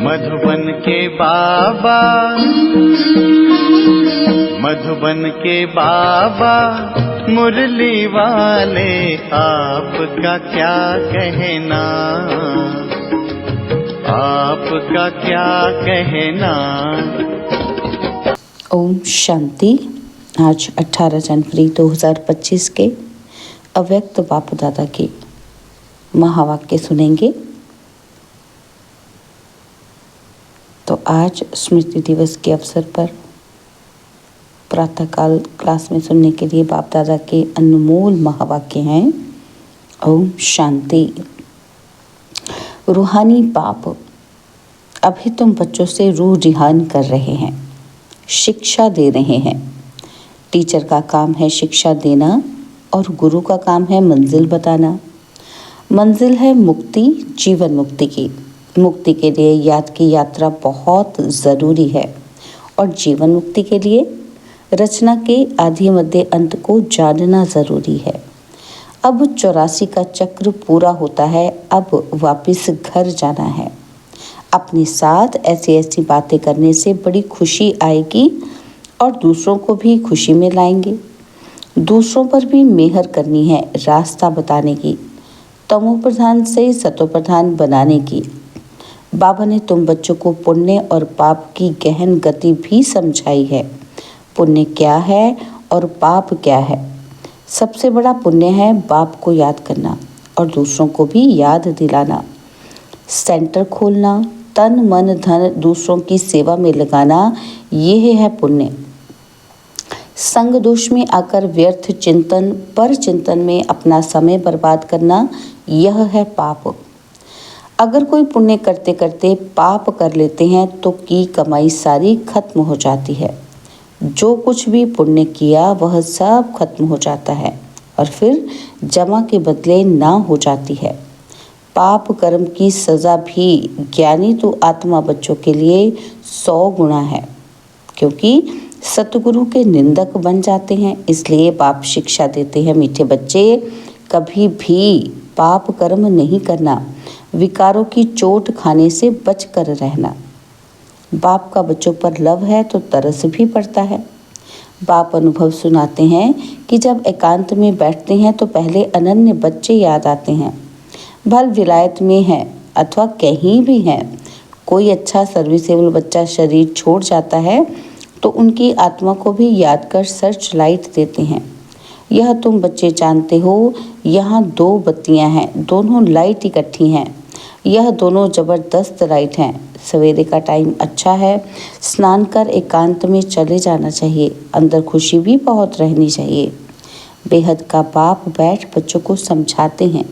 मधुबन के बाबा, मधुबन के बाबा मुरली वाले, आपका क्या कहना, आपका क्या कहना। ओम शांति। आज 18 जनवरी 2025 के अव्यक्त बाप दादा के महावाक्य सुनेंगे। तो आज स्मृति दिवस के अवसर पर प्रातःकाल क्लास में सुनने के लिए बाप दादा के अनमोल महावाक्य हैं। ओम शांति। रूहानी बाप, अभी तुम बच्चों से रूह रिहान कर रहे हैं, शिक्षा दे रहे हैं। टीचर का काम है शिक्षा देना और गुरु का काम है मंजिल बताना। मंजिल है मुक्ति, जीवन मुक्ति की। मुक्ति के लिए याद की यात्रा बहुत ज़रूरी है और जीवन मुक्ति के लिए रचना के आदि मध्य अंत को जानना ज़रूरी है। अब 84 का चक्र पूरा होता है, अब वापस घर जाना है। अपने साथ ऐसी ऐसी बातें करने से बड़ी खुशी आएगी और दूसरों को भी खुशी में लाएंगे। दूसरों पर भी मेहर करनी है, रास्ता बताने की, तमो प्रधान से सतो प्रधान बनाने की। बाबा ने तुम बच्चों को पुण्य और पाप की गहन गति भी समझाई है। पुण्य क्या है और पाप क्या है। सबसे बड़ा पुण्य है बाप को याद करना और दूसरों को भी याद दिलाना। सेंटर खोलना, तन मन धन दूसरों की सेवा में लगाना, यह है पुण्य। संग दोष में आकर व्यर्थ चिंतन पर चिंतन में अपना समय बर्बाद करना, यह है पाप। अगर कोई पुण्य करते करते पाप कर लेते हैं तो की कमाई सारी खत्म हो जाती है। जो कुछ भी पुण्य किया वह सब खत्म हो जाता है और फिर जमा के बदले ना हो जाती है। पाप कर्म की सज़ा भी ज्ञानी तो आत्मा बच्चों के लिए 100 गुना है, क्योंकि सतगुरु के निंदक बन जाते हैं। इसलिए बाप शिक्षा देते हैं, मीठे बच्चे कभी भी पाप कर्म नहीं करना, विकारों की चोट खाने से बच कर रहना। बाप का बच्चों पर लव है तो तरस भी पड़ता है। बाप अनुभव सुनाते हैं कि जब एकांत में बैठते हैं तो पहले अनन्य बच्चे याद आते हैं। भल विलायत में है अथवा कहीं भी हैं, कोई अच्छा सर्विसेबल बच्चा शरीर छोड़ जाता है तो उनकी आत्मा को भी याद कर सर्च लाइट देते हैं। यह तुम बच्चे जानते हो, यहाँ 2 बत्तियाँ हैं, दोनों लाइट इकट्ठी हैं। यह दोनों ज़बरदस्त लाइट हैं। सवेरे का टाइम अच्छा है, स्नान कर एकांत में चले जाना चाहिए। अंदर खुशी भी बहुत रहनी चाहिए। बेहद का बाप बैठ बच्चों को समझाते हैं,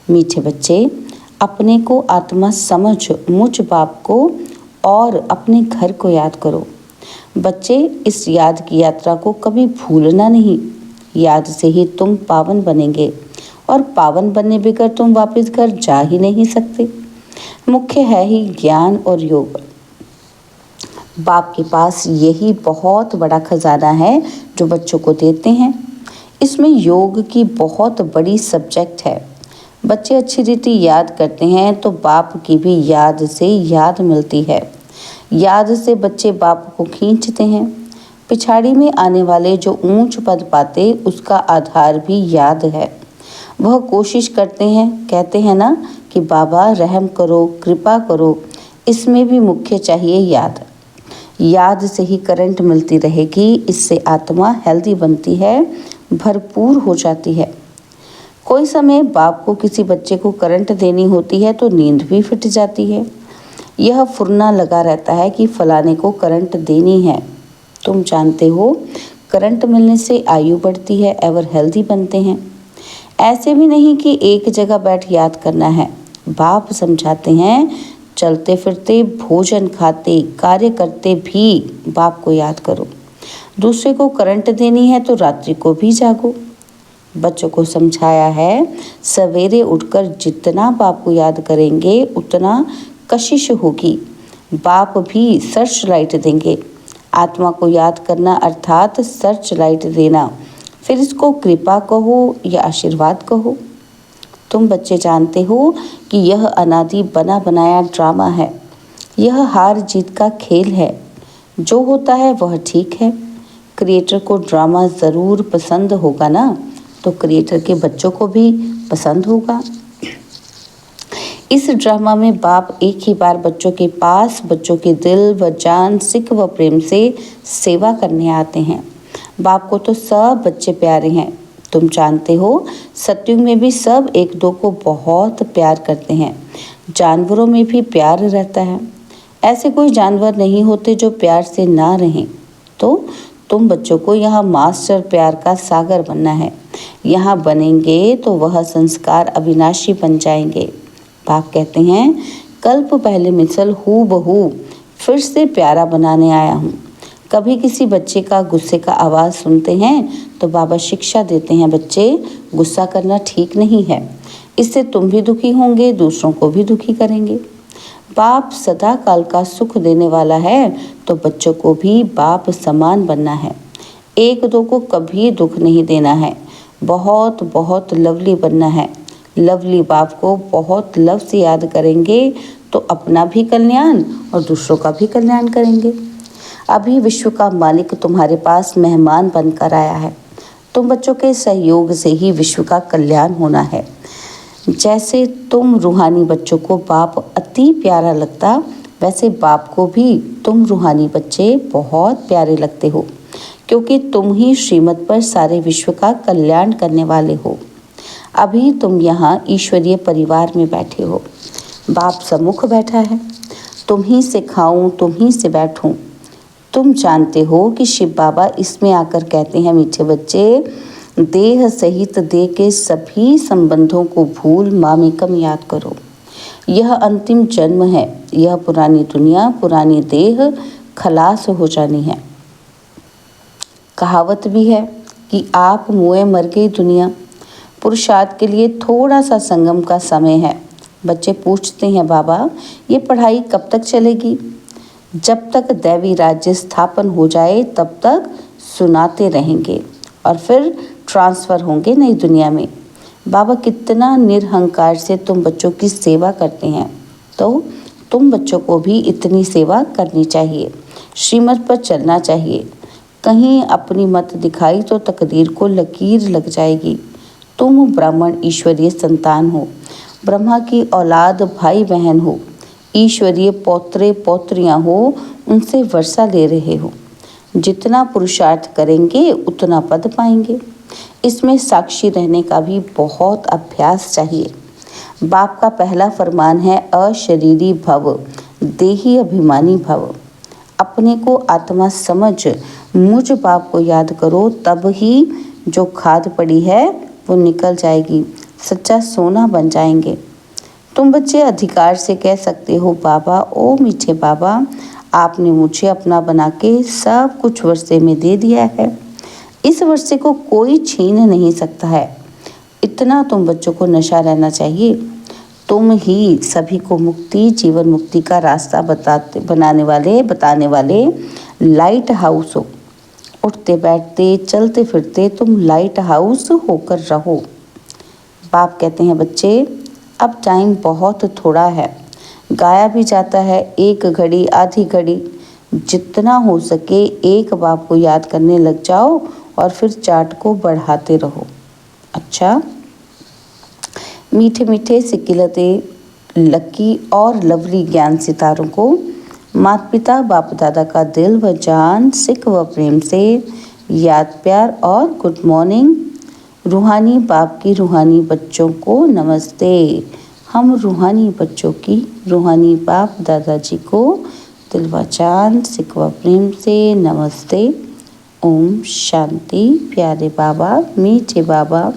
मीठे बच्चे अपने को आत्मा समझ मुझ बाप को और अपने घर को याद करो। बच्चे इस याद की यात्रा को कभी भूलना नहीं। याद से ही तुम पावन बनेंगे और पावन बनने बगैर तुम वापस घर जा ही नहीं सकते। मुख्य है ही ज्ञान और योग। बाप के पास यही बहुत बड़ा खजाना है जो बच्चों को देते हैं। इसमें योग की बहुत बड़ी सब्जेक्ट है। बच्चे अच्छी रीति याद करते हैं तो बाप की भी याद से याद मिलती है। याद से बच्चे बाप को खींचते हैं। पिछाड़ी में आने वाले जो ऊंच पद पाते उसका आधार भी याद है। वह कोशिश करते हैं, कहते हैं ना कि बाबा रहम करो, कृपा करो। इसमें भी मुख्य चाहिए याद। याद से ही करंट मिलती रहेगी, इससे आत्मा हेल्दी बनती है, भरपूर हो जाती है। कोई समय बाप को किसी बच्चे को करंट देनी होती है तो नींद भी फिट जाती है। यह फुरना लगा रहता है कि फलाने को करंट देनी है। तुम जानते हो करंट मिलने से आयु बढ़ती है, एवर हेल्दी बनते हैं। ऐसे भी नहीं कि एक जगह बैठ याद करना है। बाप समझाते हैं, चलते फिरते, भोजन खाते, कार्य करते भी बाप को याद करो। दूसरे को करंट देनी है तो रात्रि को भी जागो। बच्चों को समझाया है, सवेरे उठकर जितना बाप को याद करेंगे उतना कशिश होगी। बाप भी सर्च लाइट देंगे। आत्मा को याद करना अर्थात सर्च लाइट देना। फिर इसको कृपा कहो या आशीर्वाद कहो। तुम बच्चे जानते हो कि यह अनादि बना बनाया ड्रामा है। यह हार जीत का खेल है, जो होता है वह ठीक है। क्रिएटर को ड्रामा ज़रूर पसंद होगा ना, तो क्रिएटर के बच्चों को भी पसंद होगा। इस ड्रामा में बाप एक ही बार बच्चों के पास बच्चों के दिल व जान, सिक व प्रेम से सेवा करने आते हैं। बाप को तो सब बच्चे प्यारे हैं। तुम जानते हो, सत्युग में भी सब एक दो को बहुत प्यार करते हैं। जानवरों में भी प्यार रहता है। ऐसे कोई जानवर नहीं होते जो प्यार से ना रहें। तो तुम बच्चों को यहाँ मास्टर प्यार का सागर बनना है। यहाँ बनेंगे तो वह संस्कार अविनाशी बन जाएंगे। बाप कहते हैं, कल्प पहले मिसल हूबहू फिर से प्यारा बनाने आया हूँ। कभी किसी बच्चे का गुस्से का आवाज़ सुनते हैं तो बाबा शिक्षा देते हैं, बच्चे गुस्सा करना ठीक नहीं है। इससे तुम भी दुखी होंगे, दूसरों को भी दुखी करेंगे। बाप सदा काल का सुख देने वाला है, तो बच्चों को भी बाप समान बनना है। एक दो को कभी दुख नहीं देना है। बहुत बहुत लवली बनना है। लवली बाप को बहुत लव से याद करेंगे तो अपना भी कल्याण और दूसरों का भी कल्याण करेंगे। अभी विश्व का मालिक तुम्हारे पास मेहमान बनकर आया है। तुम बच्चों के सहयोग से ही विश्व का कल्याण होना है। जैसे तुम रूहानी बच्चों को बाप अति प्यारा लगता, वैसे बाप को भी तुम रूहानी बच्चे बहुत प्यारे लगते हो, क्योंकि तुम ही श्रीमत पर सारे विश्व का कल्याण करने वाले हो। अभी तुम यहाँ ईश्वरीय परिवार में बैठे हो। बाप सम्मुख बैठा है। तुम ही से खाऊं, तुम ही से बैठूं। तुम जानते हो कि शिव बाबा इसमें आकर कहते हैं, मीठे बच्चे, देह सहित देह के सभी संबंधों को भूल मामेकम याद करो। यह अंतिम जन्म है। यह पुरानी दुनिया, पुरानी देह खलास हो जानी है। कहावत भी है कि आप मुए मर गई दुनिया। पुरुषार्थ के लिए थोड़ा सा संगम का समय है। बच्चे पूछते हैं, बाबा ये पढ़ाई कब तक चलेगी? जब तक दैवी राज्य स्थापन हो जाए तब तक सुनाते रहेंगे और फिर ट्रांसफ़र होंगे नई दुनिया में। बाबा कितना निरहंकार से तुम बच्चों की सेवा करते हैं, तो तुम बच्चों को भी इतनी सेवा करनी चाहिए। श्रीमत पर चलना चाहिए। कहीं अपनी मत दिखाई तो तकदीर को लकीर लग जाएगी। तुम ब्राह्मण ईश्वरीय संतान हो, ब्रह्मा की औलाद भाई बहन हो, ईश्वरीय पौत्रे पौत्रियां हो, उनसे वर्षा ले रहे हो। जितना पुरुषार्थ करेंगे उतना पद पाएंगे। इसमें साक्षी रहने का भी बहुत अभ्यास चाहिए। बाप का पहला फरमान है, अशरीरी भव, देही अभिमानी भव। अपने को आत्मा समझ मुझ बाप को याद करो, तब ही जो खाद पड़ी है वो निकल जाएगी, सच्चा सोना बन जाएंगे। तुम बच्चे अधिकार से कह सकते हो, बाबा ओ मीठे बाबा, आपने मुझे अपना बना के सब कुछ वर्षे में दे दिया है। इस वर्षे को कोई छीन नहीं सकता है। इतना तुम बच्चों को नशा रहना चाहिए। तुम ही सभी को मुक्ति, जीवन मुक्ति का रास्ता बताने वाले लाइट हाउस हो। उठते बैठते चलते फिरते तुम लाइट हाउस होकर रहो। बाप कहते हैं, बच्चे अब टाइम बहुत थोड़ा है, गाया भी जाता है। एक घड़ी आधी घड़ी, जितना हो सके एक बाप को याद करने लग जाओ और फिर चार्ट को बढ़ाते रहो। अच्छा, मीठे मीठे सिकिलते लकी और लवली ज्ञान सितारों को माता पिता बाप दादा का दिल व जान, सिक व प्रेम से याद, प्यार और गुड मॉर्निंग। रूहानी बाप की रूहानी बच्चों को नमस्ते। हम रूहानी बच्चों की रूहानी बाप दादाजी को दिल व जान, सिक व प्रेम से नमस्ते। ओम शांति। प्यारे बाबा, मीठे बाबा,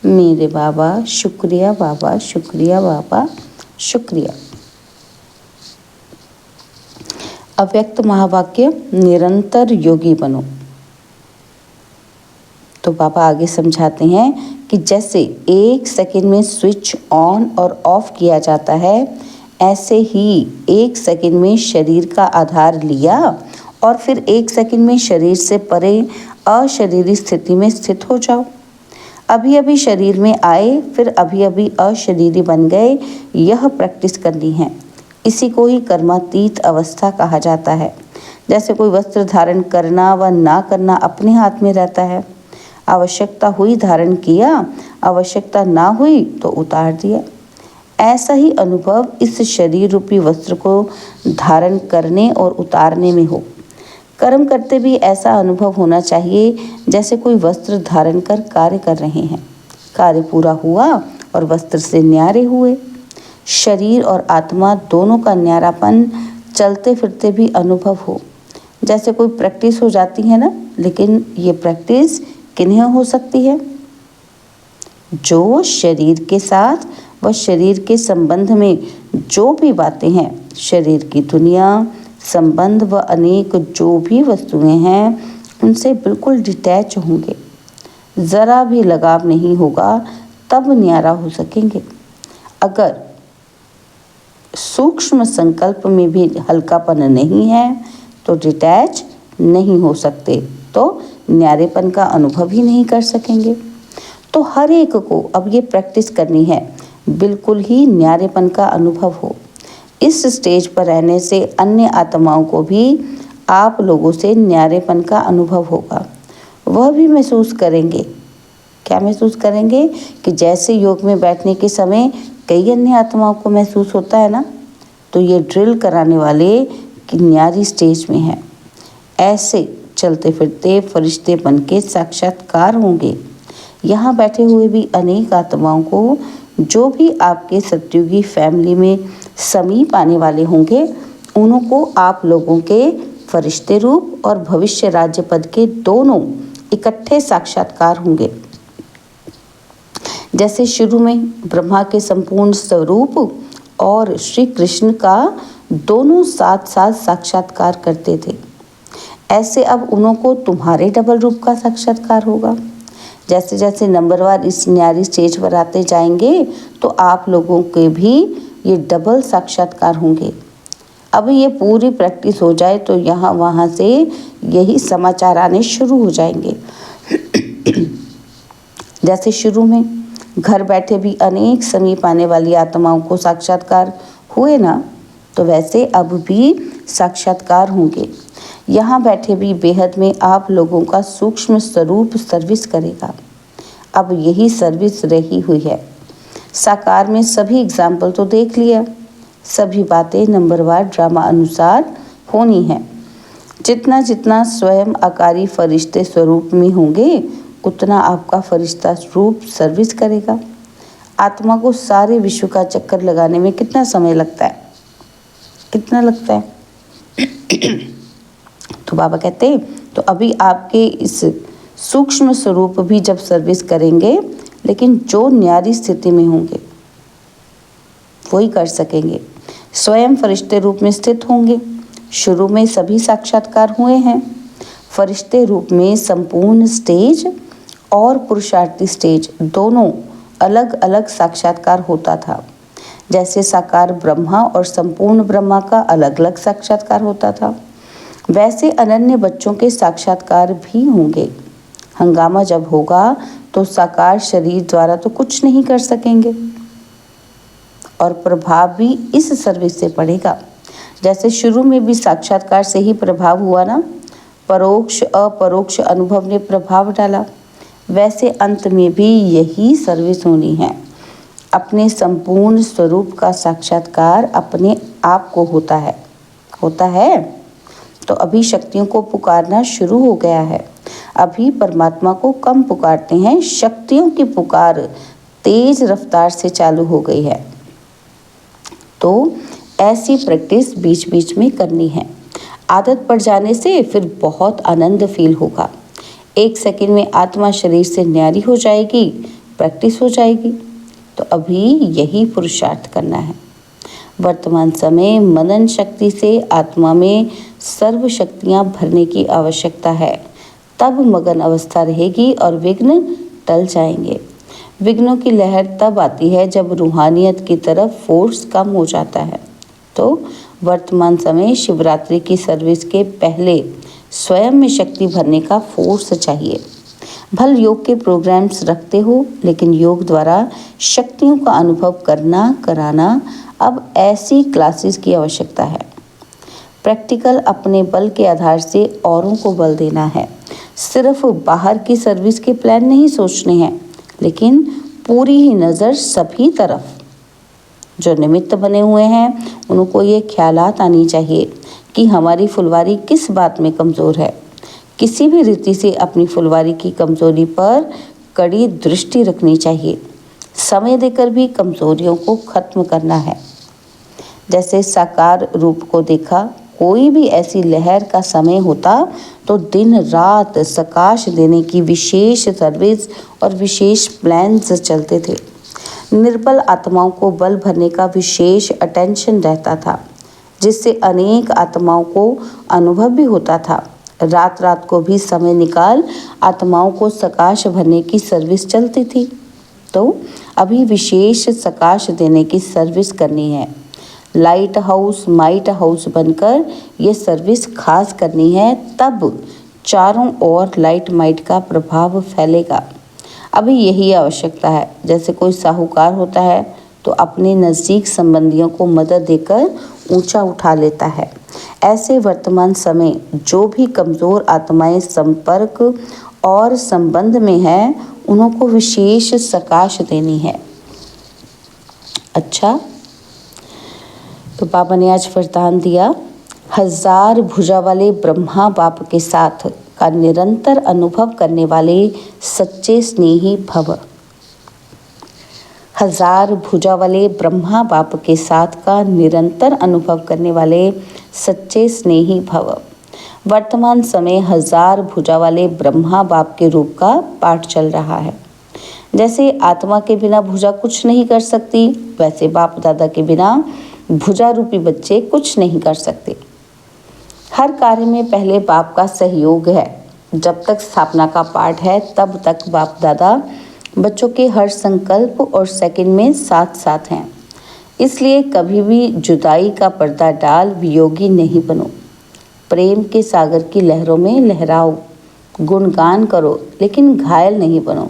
मेरे बाबा, शुक्रिया बाबा, शुक्रिया बाबा, शुक्रिया। अव्यक्त महावाक्य, निरंतर योगी बनो। तो बाबा आगे समझाते हैं कि जैसे एक सेकंड में स्विच ऑन और ऑफ किया जाता है, ऐसे ही एक सेकंड में शरीर का आधार लिया और फिर एक सेकंड में शरीर से परे अशरीरी स्थिति में स्थित हो जाओ। अभी अभी शरीर में आए, फिर अभी अभी अशरीरी बन गए। यह प्रैक्टिस करनी है। इसी को ही कर्मातीत अवस्था कहा जाता है। जैसे कोई वस्त्र धारण करना व ना करना अपने हाथ में रहता है। आवश्यकता हुई धारण किया, आवश्यकता ना हुई तो उतार दिया। ऐसा ही अनुभव इस शरीर रूपी वस्त्र को धारण करने और उतारने में हो। कर्म करते भी ऐसा अनुभव होना चाहिए जैसे कोई वस्त्र धारण कर कार्य कर रहे हैं। कार्य पूरा हुआ और वस्त्र से न्यारे हुए। शरीर और आत्मा दोनों का न्यारापन चलते फिरते भी अनुभव हो। जैसे कोई प्रैक्टिस हो जाती है ना, लेकिन ये प्रैक्टिस किन्हें हो सकती है? जो शरीर के साथ व शरीर के संबंध में जो भी बातें हैं, शरीर की दुनिया, संबंध व अनेक जो भी वस्तुएं हैं, उनसे बिल्कुल डिटैच होंगे। ज़रा भी लगाव नहीं होगा, तब न्यारा हो सकेंगे। अगर सूक्ष्म संकल्प में भी हल्कापन नहीं है तो डिटैच नहीं हो सकते, तो न्यारेपन का अनुभव ही नहीं कर सकेंगे। तो हर एक को अब ये प्रैक्टिस करनी है, बिल्कुल ही न्यारेपन का अनुभव हो। इस स्टेज पर रहने से अन्य आत्माओं को भी आप लोगों से न्यारेपन का अनुभव होगा। वह भी महसूस करेंगे। क्या महसूस करेंगे? कि जैसे योग में बैठने के समय कई अन्य आत्माओं को महसूस होता है ना, तो ये ड्रिल कराने वाले की न्यारी स्टेज में है। ऐसे चलते फिरते फरिश्ते बन के साक्षात्कार होंगे। यहाँ बैठे हुए भी अनेक आत्माओं को, जो भी आपके सत्युगी फैमिली में समीप आने वाले होंगे, उनको आप लोगों के फरिश्ते रूप और भविष्य राज्य पद के दोनों इकट्ठे साक्षात्कार होंगे। जैसे शुरू में ब्रह्मा के संपूर्ण स्वरूप और श्री कृष्ण का दोनों साथ साथ साक्षात्कार करते थे, ऐसे अब उनको तुम्हारे डबल रूप का साक्षात्कार होगा। जैसे जैसे नंबरवार इस न्यारी स्टेज पर आते जाएंगे तो आप लोगों के भी ये डबल साक्षात्कार होंगे। अब ये पूरी प्रैक्टिस हो जाए तो यहाँ वहाँ से यही समाचार आने शुरू हो जाएंगे। जैसे शुरू में घर बैठे भी अनेक समीप आने वाली आत्माओं को साक्षात्कार हुए ना, तो वैसे अब भी साक्षात्कार होंगे। यहाँ बैठे भी बेहद में आप लोगों का सूक्ष्म स्वरूप सर्विस करेगा। अब यही सर्विस रही हुई है। साकार में सभी एग्जाम्पल तो देख लिया, सभी बातें नंबरवार ड्रामा अनुसार होनी है। जितना जितना स्वयं आकारी फरिश्ते स्वरूप में होंगे, उतना आपका फरिश्ता रूप सर्विस करेगा। आत्मा को सारे विश्व का चक्कर लगाने में कितना समय लगता है? कितना लगता है? तो बाबा कहते हैं, तो अभी आपके इस सूक्ष्म स्वरूप भी जब सर्विस करेंगे, लेकिन जो न्यारी स्थिति में होंगे वही कर सकेंगे। स्वयं फरिश्ते रूप में स्थित होंगे। शुरू में सभी साक्षात्कार हुए हैं। फरिश्ते रूप में संपूर्ण स्टेज और पुरुषार्थी स्टेज दोनों अलग अलग साक्षात्कार होता था। जैसे साकार ब्रह्मा और संपूर्ण ब्रह्मा का अलग अलग साक्षात्कार होता था, वैसे अनन्य बच्चों के साक्षात्कार भी होंगे। हंगामा जब होगा तो साकार शरीर द्वारा तो कुछ नहीं कर सकेंगे और प्रभाव भी इस सर्विस से पड़ेगा। जैसे शुरू में भी साक्षात्कार से ही प्रभाव हुआ ना, परोक्ष अपरोक्ष अनुभव ने प्रभाव डाला, वैसे अंत में भी यही सर्विस होनी है। अपने संपूर्ण स्वरूप का साक्षात्कार अपने आप को होता है। तो अभी शक्तियों को पुकारना शुरू हो गया है। अभी परमात्मा को कम पुकारते हैं, शक्तियों की पुकार तेज रफ्तार से चालू हो गई है। तो ऐसी प्रैक्टिस बीच बीच में करनी है। आदत पड़ जाने से फिर बहुत आनंद फील होगा। 1 सेकंड में आत्मा शरीर से न्यारी हो जाएगी, प्रैक्टिस हो जाएगी। तो अभी यही पुरुषार्थ करना है। वर्तमान समय मनन शक्ति से आत्मा में सर्व शक्तियाँ भरने की आवश्यकता है, तब मगन अवस्था रहेगी और विघ्न टल जाएंगे। विघ्नों की लहर तब आती है जब रूहानियत की तरफ फोर्स कम हो जाता है। तो वर्तमान समय शिवरात्रि की सर्विस के पहले स्वयं में शक्ति भरने का फोर्स चाहिए। भल योग के प्रोग्राम्स रखते हो, लेकिन योग द्वारा शक्तियों का अनुभव करना कराना अब ऐसी क्लासेस की आवश्यकता है। प्रैक्टिकल अपने बल के आधार से औरों को बल देना है। सिर्फ बाहर की सर्विस के प्लान नहीं सोचने हैं, लेकिन पूरी ही नज़र सभी तरफ। जो निमित्त बने हुए हैं उनको ये ख्यालात आनी चाहिए कि हमारी फुलवारी किस बात में कमज़ोर है। किसी भी रीति से अपनी फुलवारी की कमज़ोरी पर कड़ी दृष्टि रखनी चाहिए। समय देकर भी कमज़ोरियों को खत्म करना है। जैसे साकार रूप को देखा, कोई भी ऐसी लहर का समय होता तो दिन रात सकाश देने की विशेष सर्विस और विशेष प्लान्स चलते थे। निर्बल आत्माओं को बल भरने का विशेष अटेंशन रहता था, जिससे अनेक आत्माओं को अनुभव भी होता था। रात रात को भी समय निकाल आत्माओं को सकाश भरने की सर्विस चलती थी। तो अभी विशेष सकाश देने की सर्विस करनी है। लाइट हाउस माइट हाउस बनकर ये सर्विस खास करनी है, तब चारों ओर लाइट माइट का प्रभाव फैलेगा। अभी यही आवश्यकता है। जैसे कोई साहूकार होता है तो अपने नज़दीक संबंधियों को मदद देकर ऊंचा उठा लेता है। ऐसे वर्तमान समय जो भी कमज़ोर आत्माएं संपर्क और संबंध में हैं, उनको विशेष सकाश देनी है। अच्छा, तो बाबा ने आज वरदान दिया, 1000 भुजा वाले ब्रह्मा बाप के साथ का निरंतर अनुभव करने वाले सच्चे स्नेही भव। 1000 भुजा वाले ब्रह्मा बाप के साथ का निरंतर अनुभव करने वाले सच्चे स्नेही भव। वर्तमान समय 1000 भुजा वाले ब्रह्मा बाप के रूप का पाठ चल रहा है। जैसे आत्मा के बिना भुजा कुछ नहीं कर सकती, वैसे बाप दादा के बिना भुजा रूपी बच्चे कुछ नहीं कर सकते। हर कार्य में पहले बाप का सहयोग है। जब तक स्थापना का पाठ है तब तक बाप दादा बच्चों के हर संकल्प और सेकंड में साथ साथ हैं। इसलिए कभी भी जुदाई का पर्दा डाल वियोगी नहीं बनो। प्रेम के सागर की लहरों में लहराओ, गुणगान करो, लेकिन घायल नहीं बनो।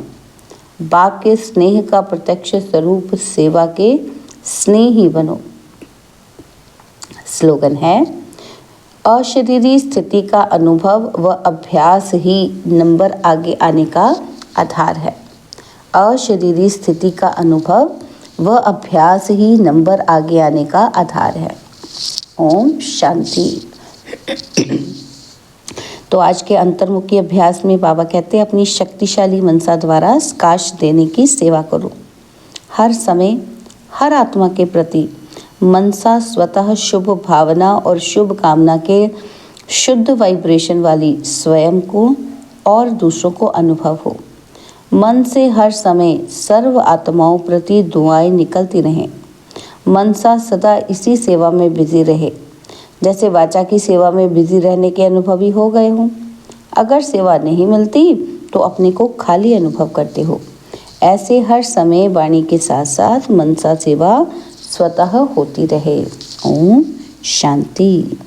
बाप के स्नेह का प्रत्यक्ष स्वरूप सेवा के स्नेही बनो। स्लोगन है, अशरीरी स्थिति का अनुभव व अभ्यास ही नंबर आगे आने का आधार है। अशरीरी स्थिति का अनुभव व अभ्यास ही नंबर आगे आने का आधार है। ओम शांति। तो आज के अंतर्मुखी अभ्यास में बाबा कहते हैं, अपनी शक्तिशाली मनसा द्वारा सकाश देने की सेवा करो। हर समय हर आत्मा के प्रति मनसा स्वतः शुभ भावना और शुभ कामना के शुद्ध वाइब्रेशन वाली स्वयं को और दूसरों को अनुभव हो। मन से हर समय सर्व आत्माओं प्रति दुआएं निकलती रहें। मनसा सदा इसी सेवा में बिजी रहे। जैसे वाचा की सेवा में बिजी रहने के अनुभवी हो गए हों। अगर सेवा नहीं मिलती तो अपने को खाली अनुभव करते हो। ऐसे हर समय वाणी के साथ साथ मनसा सेवा स्वतः होती रहे। ओम शांति।